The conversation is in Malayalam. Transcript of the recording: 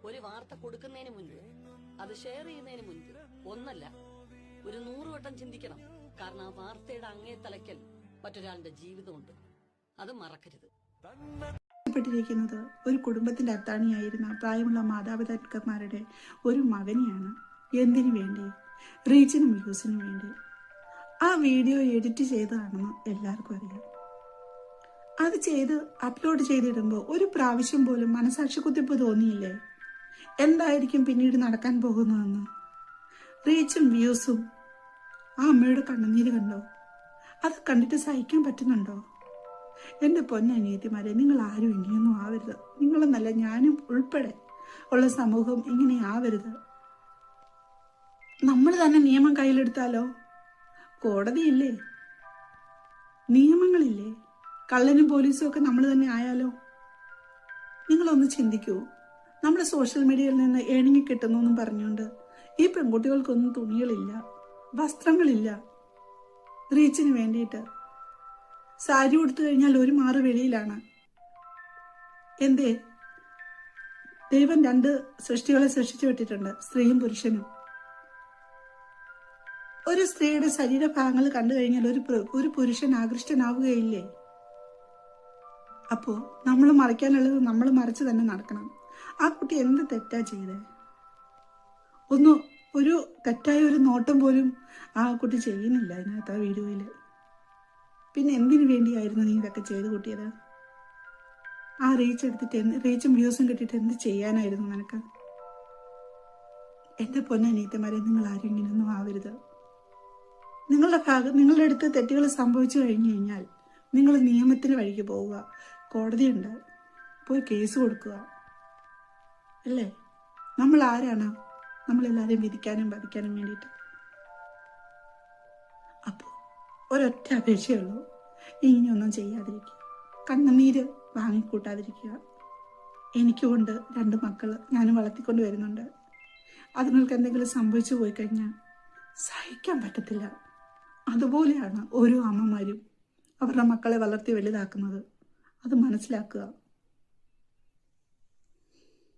ഒരു വാർത്ത കൊടുക്കുന്നതിന് മുൻപ്, അത് ഷെയർ ചെയ്യുന്നതിന് മുൻപ് ഒന്നല്ല ഒരു 100 വട്ടം ചിന്തിക്കണം. കാരണം ആ വാർത്തയുടെ അങ്ങേ തലയ്ക്കൽ മറ്റൊരാളുടെ ജീവിതമുണ്ട്. അത് മറക്കരുത്. പ്പെട്ടിരിക്കുന്നത് ഒരു കുടുംബത്തിന്റെ അത്താണിയായിരുന്ന പ്രായമുള്ള മാതാപിതാക്കന്മാരുടെ ഒരു മകനെയാണ്. എന്തിനു വേണ്ടി? റീച്ചിനും വ്യൂസിനും വേണ്ടി. ആ വീഡിയോ എഡിറ്റ് ചെയ്തതാണെന്ന് എല്ലാവർക്കും അറിയാം. അത് ചെയ്ത് അപ്ലോഡ് ചെയ്തിടുമ്പോൾ ഒരു പ്രാവശ്യം പോലും മനസാക്ഷി കുത്തിപ്പ് തോന്നിയില്ലേ? എന്തായിരിക്കും പിന്നീട് നടക്കാൻ പോകുന്നതെന്ന്? റീച്ചും വ്യൂസും ആ അമ്മയുടെ കണ്ണുനീര് കണ്ടോ? അത് കണ്ടിട്ട് സഹിക്കാൻ പറ്റുന്നുണ്ടോ? എൻ്റെ പൊന്നനിയത്തിമാരെ, നിങ്ങൾ ആരും ഇങ്ങനെയൊന്നും ആവരുത്. നിങ്ങളെന്നല്ല, ഞാനും ഉൾപ്പെടെ ഉള്ള സമൂഹം ഇങ്ങനെ ആവരുത്. നമ്മൾ തന്നെ നിയമം കയ്യിലെടുത്താലോ? കോടതിയില്ലേ, നിയമങ്ങളില്ലേ? കള്ളനും പോലീസും ഒക്കെ നമ്മൾ തന്നെ ആയാലോ? നിങ്ങളൊന്ന് ചിന്തിക്കൂ. നമ്മുടെ സോഷ്യൽ മീഡിയയിൽ നിന്ന് ഏണിങ്ങി കിട്ടുന്നു എന്നും പറഞ്ഞുകൊണ്ട് ഈ പെൺകുട്ടികൾക്കൊന്നും തുണികളില്ല, വസ്ത്രങ്ങളില്ല. റീച്ചിന് വേണ്ടിയിട്ട് സാരി കൊടുത്തു കഴിഞ്ഞാൽ ഒരു മാറ് വെളിയിലാണ്. എന്തേ? ദൈവം 2 സൃഷ്ടികളെ സൃഷ്ടിച്ചു വിട്ടിട്ടുണ്ട്, സ്ത്രീയും പുരുഷനും. ഒരു സ്ത്രീയുടെ ശരീരഭാഗങ്ങൾ കണ്ടു കഴിഞ്ഞാൽ ഒരു പുരുഷൻ ആകൃഷ്ടനാവുകയില്ലേ? അപ്പോ നമ്മൾ മറയ്ക്കാനുള്ളത് നമ്മൾ മറച്ച് തന്നെ നടക്കണം. ആ കുട്ടി എന്ത് തെറ്റാ ചെയ്തേ? ഒരു തെറ്റായ ഒരു നോട്ടം പോലും ആ കുട്ടി ചെയ്യുന്നില്ല അതിനകത്ത്, ആ വീഡിയോയിൽ. പിന്നെ എന്തിനു വേണ്ടിയായിരുന്നു നീ ഇതൊക്കെ ചെയ്ത് കൂട്ടിയത്? ആ റീച്ചും വ്യൂസും കിട്ടിയിട്ട് എന്ത് ചെയ്യാനായിരുന്നു നിനക്ക്? എൻ്റെ പൊന്നനിയത്തിമാരെ, നിങ്ങൾ ആരും ഇങ്ങനെയൊന്നും ആവരുത്. നിങ്ങളുടെ അടുത്ത് തെറ്റുകൾ സംഭവിച്ചു കഴിഞ്ഞു കഴിഞ്ഞാൽ നിങ്ങൾ നിയമത്തിന് വഴിക്ക് പോവുക. കോടതിയുണ്ട്, പോയി കേസ് കൊടുക്കുക. അല്ലേ? നമ്മൾ ആരാണ് നമ്മളെല്ലാവരെയും വിധിക്കാനും വധിക്കാനും വേണ്ടിയിട്ട്? അപ്പോൾ ഒരൊറ്റ അപേക്ഷയുള്ളൂ, ഇനിയൊന്നും ചെയ്യാതിരിക്കുക, കണ്ണുനീര് വാങ്ങിക്കൂട്ടാതിരിക്കുക. എനിക്കുകൊണ്ട് 2 മക്കൾ ഞാൻ വളർത്തിക്കൊണ്ട് വരുന്നുണ്ട്. അതുങ്ങൾക്ക് എന്തെങ്കിലും സംഭവിച്ചു പോയി കഴിഞ്ഞാൽ സഹിക്കാൻ പറ്റത്തില്ല. അതുപോലെയാണ് ഓരോ അമ്മമാരും അവരുടെ മക്കളെ വളർത്തി വലുതാക്കുന്നത്. അത് മനസ്സിലാക്കുക.